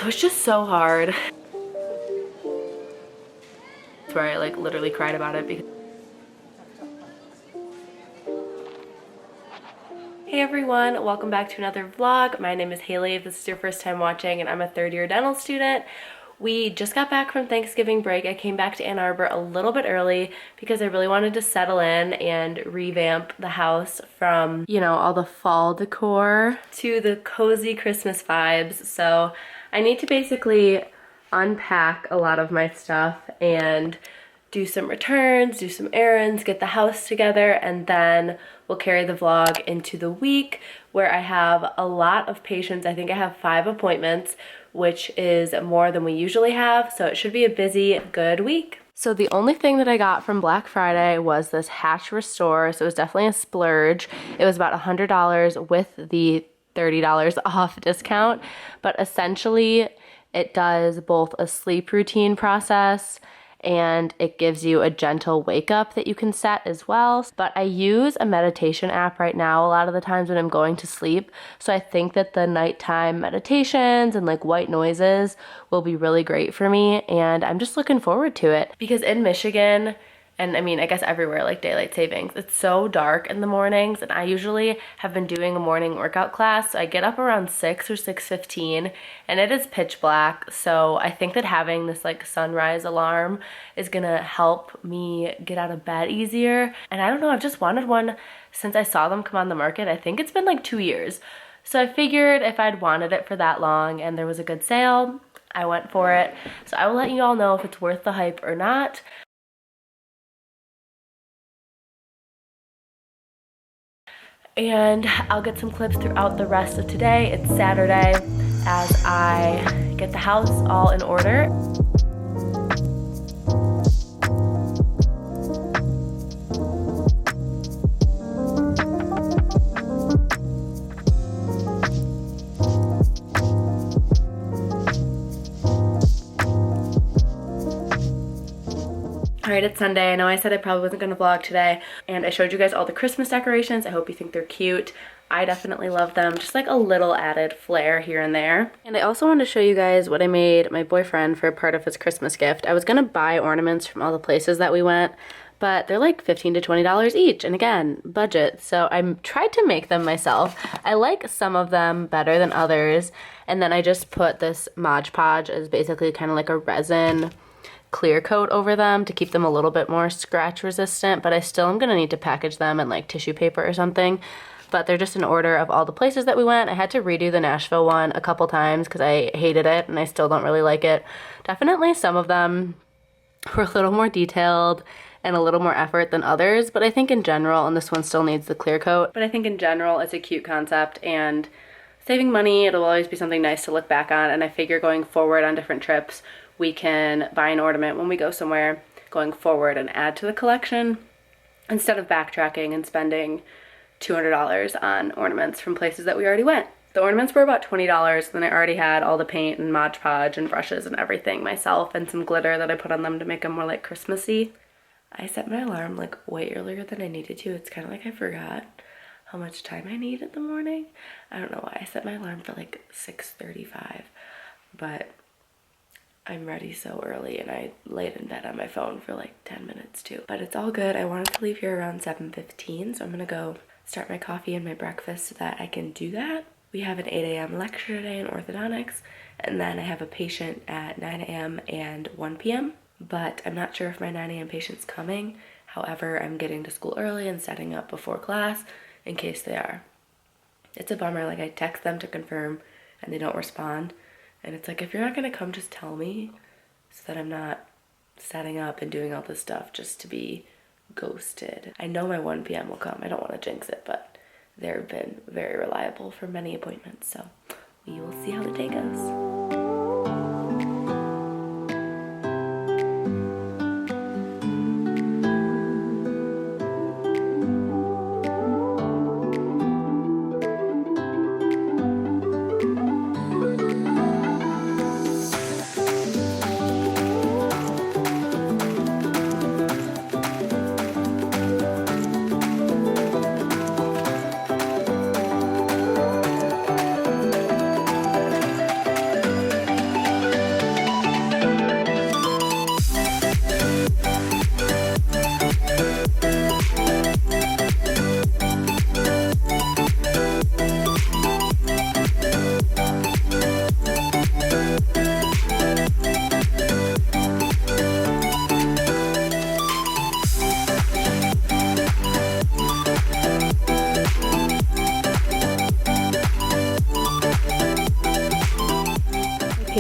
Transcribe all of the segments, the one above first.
So it's just so hard. That's where I like literally cried about it because Hey everyone, welcome back to another vlog. My name is Haley if this is your first time watching, and I'm a third-year dental student. We just got back from Thanksgiving break. I came back to Ann Arbor a little bit early because I really wanted to settle in and revamp the house from, you know, all the fall decor to the cozy Christmas vibes. So I need to basically unpack a lot of my stuff and do some returns, do some errands, get the house together, and then we'll carry the vlog into the week where I have a lot of patients. I think I have 5 appointments, which is more than we usually have, so it should be a busy, good week. So the only thing that I got from Black Friday was this Hatch Restore, so it was definitely a splurge. It was about $100 with the $30 off discount, but essentially it does both a sleep routine process and it gives you a gentle wake up that you can set as well. But I use a meditation app right now a lot of the times when I'm going to sleep. So I think that the nighttime meditations and like white noises will be really great for me. And I'm just looking forward to it because in Michigan, and I mean, I guess everywhere, like daylight savings, it's so dark in the mornings, and I usually have been doing a morning workout class, so I get up around 6 or 6:15, and it is pitch black, so I think that having this like sunrise alarm is gonna help me get out of bed easier. And I don't know, I've just wanted one since I saw them come on the market. I think it's been like 2 years. So I figured if I'd wanted it for that long and there was a good sale, I went for it. So I will let you all know if it's worth the hype or not. And I'll get some clips throughout the rest of today. It's Saturday as I get the house all in order. Alright, it's Sunday. I know I said I probably wasn't going to vlog today, and I showed you guys all the Christmas decorations. I hope you think they're cute. I definitely love them. Just like a little added flair here and there. And I also wanted to show you guys what I made my boyfriend for part of his Christmas gift. I was going to buy ornaments from all the places that we went, but they're like $15 to $20 each. And again, budget. So I tried to make them myself. I like some of them better than others. And then I just put this Mod Podge as basically kind of like a resin clear coat over them to keep them a little bit more scratch resistant, but I still am gonna need to package them in like tissue paper or something. But they're just in order of all the places that we went. I had to redo the Nashville one a couple times because I hated it and I still don't really like it. Definitely some of them were a little more detailed and a little more effort than others, but I think in general, and this one still needs the clear coat, but I think in general it's a cute concept, and saving money, it'll always be something nice to look back on. And I figure going forward on different trips, we can buy an ornament when we go somewhere going forward and add to the collection instead of backtracking and spending $200 on ornaments from places that we already went. The ornaments were about $20, then I already had all the paint and Mod Podge and brushes and everything myself, and some glitter that I put on them to make them more like Christmassy. I set my alarm like way earlier than I needed to. It's kind of like I forgot how much time I need in the morning. I don't know why I set my alarm for like 6:35, but I'm ready so early, and I laid in bed on my phone for like 10 minutes too. But it's all good. I wanted to leave here around 7:15, so I'm gonna go start my coffee and my breakfast so that I can do that. We have an 8 a.m. lecture today in orthodontics, and then I have a patient at 9 a.m. and 1 p.m. But I'm not sure if my 9 a.m. patient's coming. However, I'm getting to school early and setting up before class in case they are. It's a bummer, like I text them to confirm and they don't respond. And it's like, if you're not gonna come, just tell me so that I'm not setting up and doing all this stuff just to be ghosted. I know my 1 p.m. will come. I don't want to jinx it, but they've been very reliable for many appointments. So we will see how the day goes.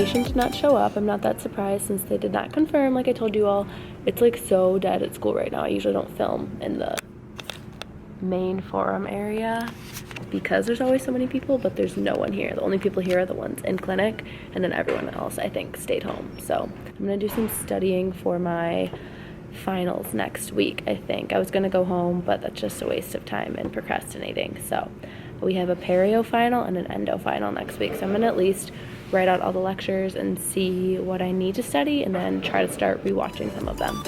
patient did not show up. I'm not that surprised since they did not confirm, like I told you all. It's like so dead at school right now. I usually don't film in the main forum area because there's always so many people, but there's no one here. The only people here are the ones in clinic, and then everyone else I think stayed home. So I'm gonna do some studying for my finals next week. I think I was gonna go home, but that's just a waste of time and procrastinating. So we have a perio final and an endo final next week, so I'm gonna at least write out all the lectures and see what I need to study, and then try to start rewatching some of them.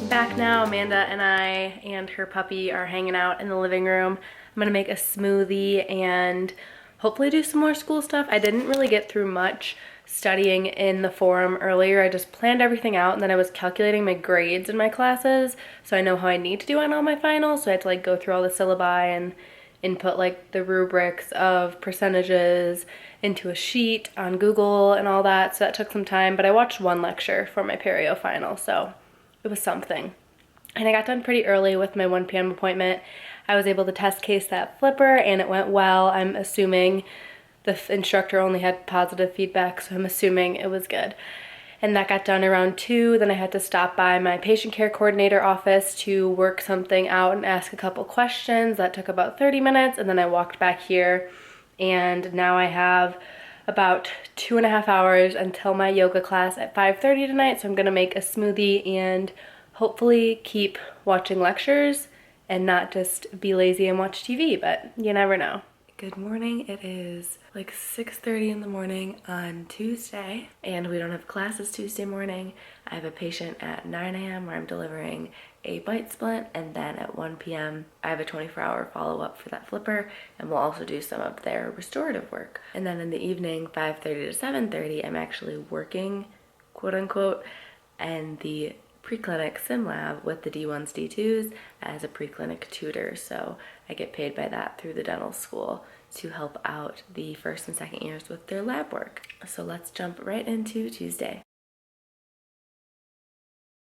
Back now, Amanda and I and her puppy are hanging out in the living room. I'm gonna make a smoothie and hopefully do some more school stuff. I didn't really get through much studying in the forum earlier. I just planned everything out, and then I was calculating my grades in my classes so I know how I need to do on all my finals. So I had to like go through all the syllabi and input like the rubrics of percentages into a sheet on Google and all that. So that took some time, but I watched one lecture for my perio final, so it was something. And I got done pretty early with my 1 p.m. appointment. I was able to test case that flipper and it went well. I'm assuming the instructor only had positive feedback, so I'm assuming it was good. And that got done around 2. Then I had to stop by my patient care coordinator office to work something out and ask a couple questions. That took about 30 minutes, and then I walked back here, and now I have about 2.5 hours until my yoga class at 5:30 tonight. So I'm gonna make a smoothie and hopefully keep watching lectures and not just be lazy and watch TV, but you never know. Good morning. It is like 6:30 in the morning on Tuesday, and we don't have classes Tuesday morning. I have a patient at 9 a.m. where I'm delivering a bite splint, and then at 1 p.m. I have a 24-hour follow-up for that flipper, and we'll also do some of their restorative work. And then in the evening, 5:30 to 7:30, I'm actually working, quote unquote, and the preclinic sim lab with the D1s, D2s as a preclinic tutor. So I get paid by that through the dental school to help out the first and second years with their lab work. So let's jump right into Tuesday.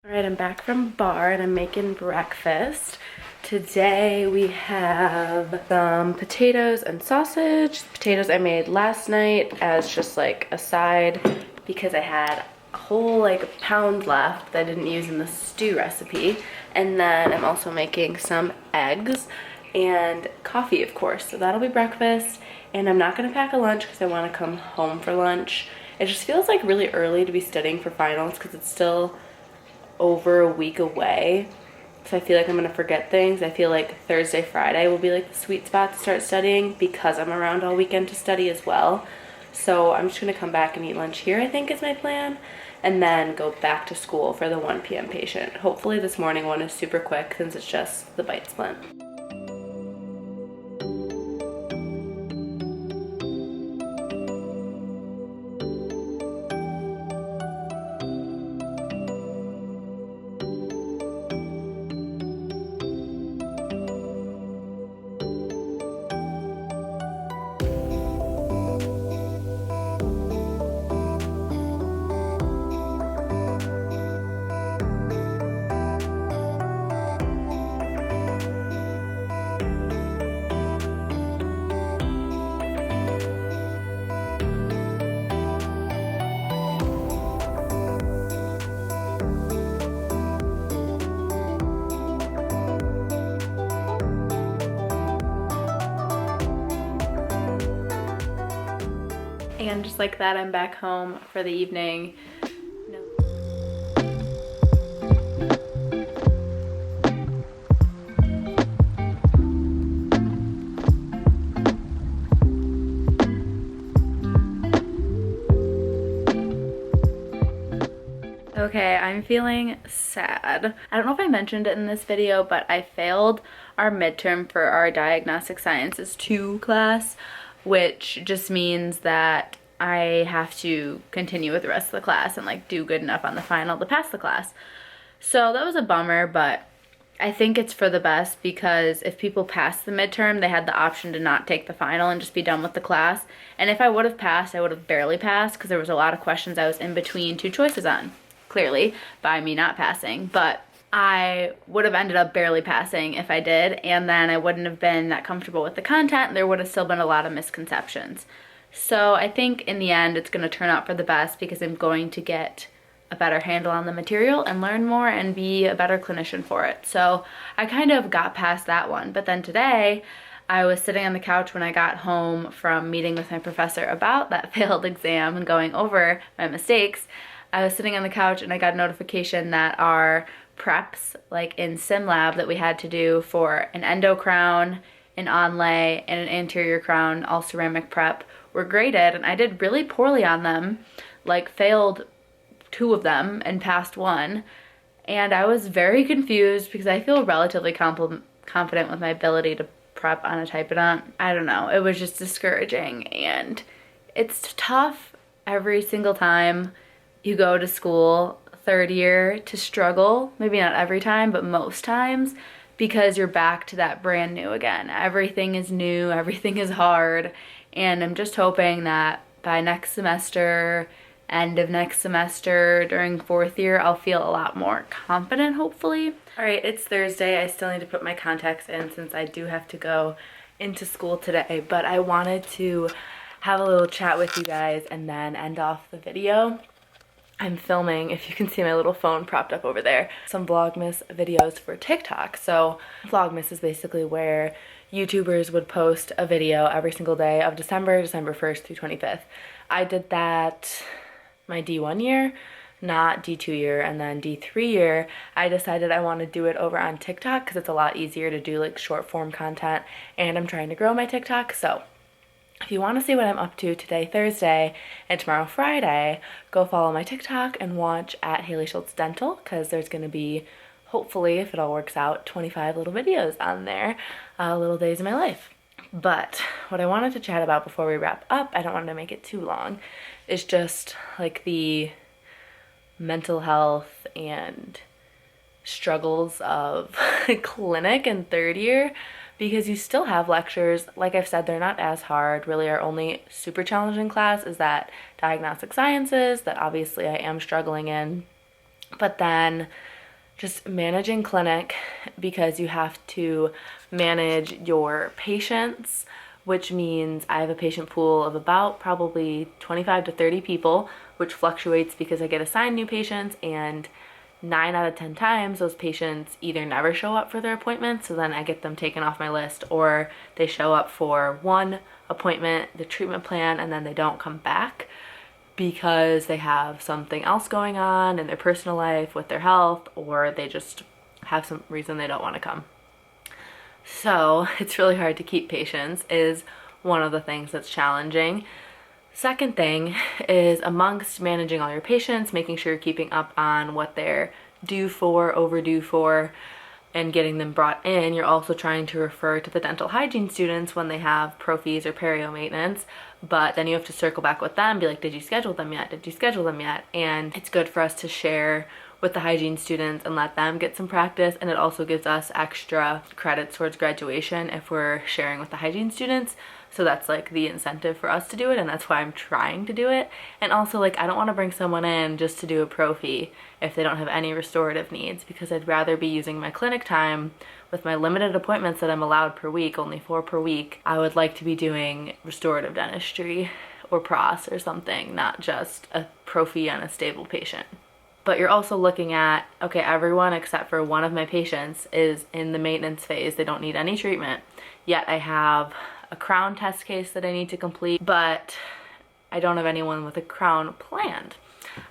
All right, I'm back from bar and I'm making breakfast. Today we have some potatoes and sausage. Potatoes I made last night as just like a side because I had a whole like pound left that I didn't use in the stew recipe. And then I'm also making some eggs and coffee, of course. So that'll be breakfast. And I'm not gonna pack a lunch because I wanna come home for lunch. It just feels like really early to be studying for finals because it's still over a week away. So I feel like I'm gonna forget things. I feel like Thursday, Friday will be like the sweet spot to start studying because I'm around all weekend to study as well. So I'm just gonna come back and eat lunch here, I think is my plan, and then go back to school for the 1 p.m. patient. Hopefully this morning one is super quick since it's just the bite splint. And just like that, I'm back home for the evening. Okay, I'm feeling sad. I don't know if I mentioned it in this video, but I failed our midterm for our Diagnostic Sciences 2 class, which just means that I have to continue with the rest of the class and like do good enough on the final to pass the class. So that was a bummer, but I think it's for the best, because if people pass the midterm, they had the option to not take the final and just be done with the class. And if I would have passed, I would have barely passed, because there was a lot of questions I was in between two choices on, clearly, by me not passing. But I would have ended up barely passing if I did, and then I wouldn't have been that comfortable with the content, and there would have still been a lot of misconceptions. So I think in the end, it's going to turn out for the best, because I'm going to get a better handle on the material and learn more and be a better clinician for it. So I kind of got past that one. But then today, I was sitting on the couch when I got home from meeting with my professor about that failed exam and going over my mistakes. I was sitting on the couch and I got a notification that our preps, like in sim lab that we had to do for an endo crown, an onlay, and an anterior crown, all ceramic prep, were graded, and I did really poorly on them, like failed 2 of them and passed 1. And I was very confused, because I feel relatively confident with my ability to prep on a typodont. I don't know, it was just discouraging, and it's tough every single time you go to school 3rd year to struggle, maybe not every time, but most times, because you're back to that brand new again. Everything is new, everything is hard, and I'm just hoping that by next semester, end of next semester, during 4th year, I'll feel a lot more confident, hopefully. All right, it's Thursday. I still need to put my contacts in since I do have to go into school today, but I wanted to have a little chat with you guys and then end off the video. I'm filming, if you can see my little phone propped up over there, some Vlogmas videos for TikTok. So Vlogmas is basically where YouTubers would post a video every single day of December 1st through 25th. I did that my D1 year, not D2 year, and then D3 year, I decided I want to do it over on TikTok because it's a lot easier to do like short form content, and I'm trying to grow my TikTok. So if you want to see what I'm up to today, Thursday, and tomorrow, Friday, go follow my TikTok and watch at Haley Schultz Dental, because there's going to be, hopefully, if it all works out, 25 little videos on there, little days of my life. But what I wanted to chat about before we wrap up, I don't want to make it too long, is just like the mental health and struggles of clinic in 3rd year, because you still have lectures. Like I've said, they're not as hard. Really, our only super challenging class is that diagnostic sciences that obviously I am struggling in. But then just managing clinic, because you have to manage your patients, which means I have a patient pool of about probably 25 to 30 people, which fluctuates because I get assigned new patients, and 9 out of 10 times those patients either never show up for their appointments, so then I get them taken off my list, or they show up for one appointment, the treatment plan, and then they don't come back because they have something else going on in their personal life with their health, or they just have some reason they don't want to come. So it's really hard to keep patients, is one of the things that's challenging. Second thing is, amongst managing all your patients, making sure you're keeping up on what they're due for, overdue for, and getting them brought in, you're also trying to refer to the dental hygiene students when they have prophies or perio maintenance. But then you have to circle back with them, be like, did you schedule them yet? Did you schedule them yet? And it's good for us to share with the hygiene students and let them get some practice, and it also gives us extra credits towards graduation if we're sharing with the hygiene students. So that's like the incentive for us to do it, and that's why I'm trying to do it. And also, like, I don't want to bring someone in just to do a prophy if they don't have any restorative needs, because I'd rather be using my clinic time with my limited appointments that I'm allowed per week, only 4 per week. I would like to be doing restorative dentistry or pros or something, not just a prophy on a stable patient. But you're also looking at, okay, everyone except for one of my patients is in the maintenance phase. They don't need any treatment. Yet I have a crown test case that I need to complete, but I don't have anyone with a crown planned.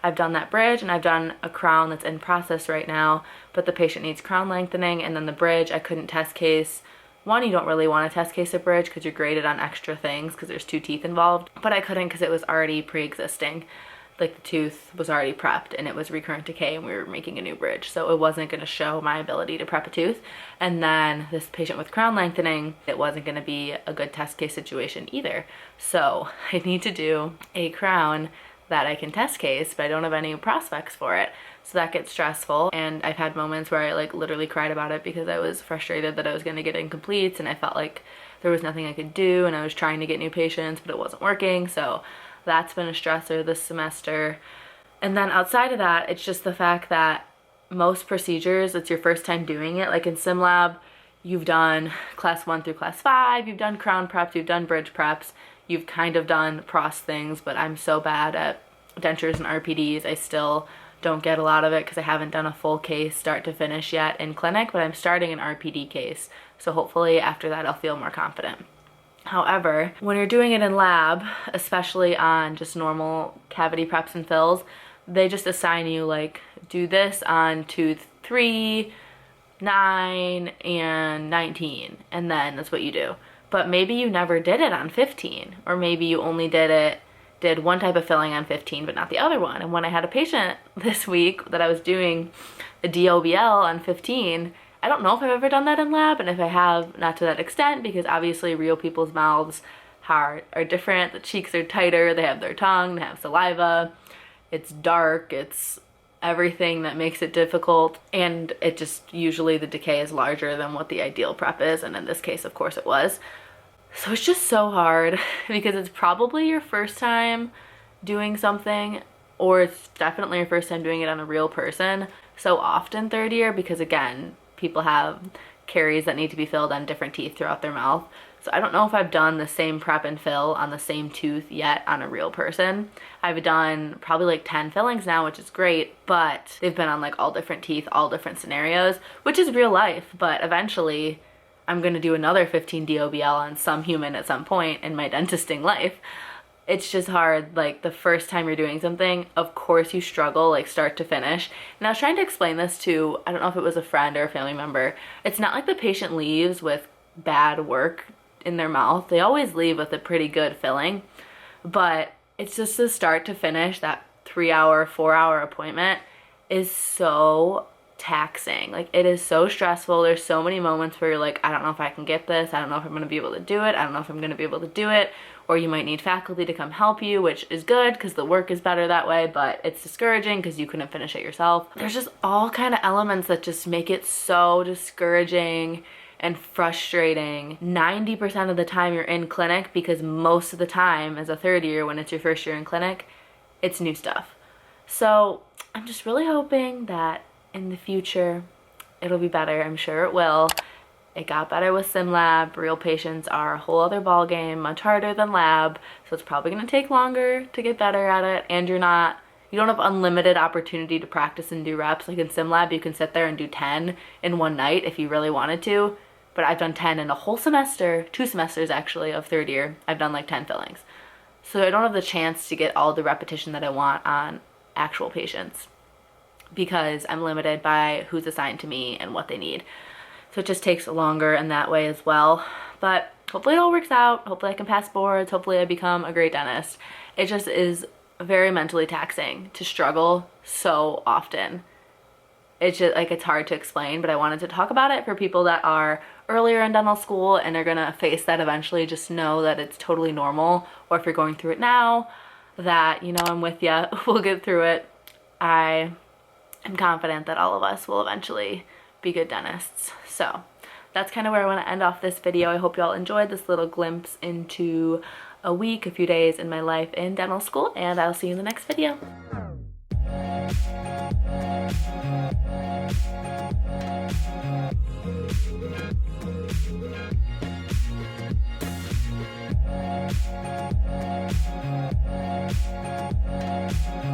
I've done that bridge, and I've done a crown that's in process right now, but the patient needs crown lengthening, and then the bridge I couldn't test case. One, you don't really want to test case a bridge because you're graded on extra things because there's 2 teeth involved, but I couldn't because it was already pre-existing. Like, the tooth was already prepped and it was recurrent decay, and we were making a new bridge, so it wasn't going to show my ability to prep a tooth. And then this patient with crown lengthening, it wasn't going to be a good test case situation either. So I need to do a crown that I can test case, but I don't have any prospects for it. So that gets stressful, and I've had moments where I like literally cried about it because I was frustrated that I was going to get incompletes and I felt like there was nothing I could do, and I was trying to get new patients but it wasn't working. So that's been a stressor this semester. And then outside of that, it's just the fact that most procedures, it's your first time doing it. Like in sim lab, you've done class 1 through class 5, you've done crown preps, you've done bridge preps, you've kind of done pros things, but I'm so bad at dentures and RPDs, I still don't get a lot of it because I haven't done a full case start to finish yet in clinic, but I'm starting an RPD case. So hopefully after that I'll feel more confident. However, when you're doing it in lab, especially on just normal cavity preps and fills, they just assign you like, do this on tooth 3, 9, and 19, and then that's what you do. But maybe you never did it on 15, or maybe you only did one type of filling on 15 but not the other one. And when I had a patient this week that I was doing a DOBL on 15, I don't know if I've ever done that in lab, and if I have, not to that extent, because obviously real people's mouths are different. The cheeks are tighter, they have their tongue, they have saliva, it's dark, it's everything that makes it difficult, and it just usually the decay is larger than what the ideal prep is, and in this case of course it was. So it's just so hard because it's probably your first time doing something, or it's definitely your first time doing it on a real person so often third year, because again, people have caries that need to be filled on different teeth throughout their mouth. So I don't know if I've done the same prep and fill on the same tooth yet on a real person. I've done probably like 10 fillings now, which is great, but they've been on like all different teeth, all different scenarios, which is real life. But eventually I'm gonna do another 15 DOBL on some human at some point in my dentisting life. It's just hard, like the first time you're doing something, of course you struggle like start to finish. And I was trying to explain this to, I don't know if it was a friend or a family member, it's not like the patient leaves with bad work in their mouth. They always leave with a pretty good filling, but it's just the start to finish, that 3-hour, 4-hour appointment is so taxing. Like it is so stressful. There's so many moments where you're like, I don't know if I can get this, I don't know if I'm gonna be able to do it, I don't know if I'm gonna be able to do it, or you might need faculty to come help you, which is good because the work is better that way, but it's discouraging because you couldn't finish it yourself. There's just all kind of elements that just make it so discouraging and frustrating 90% of the time you're in clinic, because most of the time as a third year, when it's your first year in clinic, it's new stuff. So I'm just really hoping that in the future it'll be better. I'm sure it will. It got better with sim lab. Real patients are a whole other ball game, much harder than lab, so it's probably going to take longer to get better at it. And you don't have unlimited opportunity to practice and do reps. Like in sim lab you can sit there and do 10 in one night if you really wanted to, but I've done 10 in a whole semester, 2 semesters actually of third year. I've done like 10 fillings, so I don't have the chance to get all the repetition that I want on actual patients because I'm limited by who's assigned to me and what they need. So it just takes longer in that way as well. But hopefully it all works out. Hopefully I can pass boards. Hopefully I become a great dentist. It just is very mentally taxing to struggle so often. It's just like, it's hard to explain, but I wanted to talk about it for people that are earlier in dental school and are gonna face that eventually. Just know that it's totally normal, or if you're going through it now, that, you know, I'm with you. We'll get through it. I am confident that all of us will eventually be good dentists. So that's kind of where I want to end off this video. I hope you all enjoyed this little glimpse into a few days in my life in dental school, and I'll see you in the next video.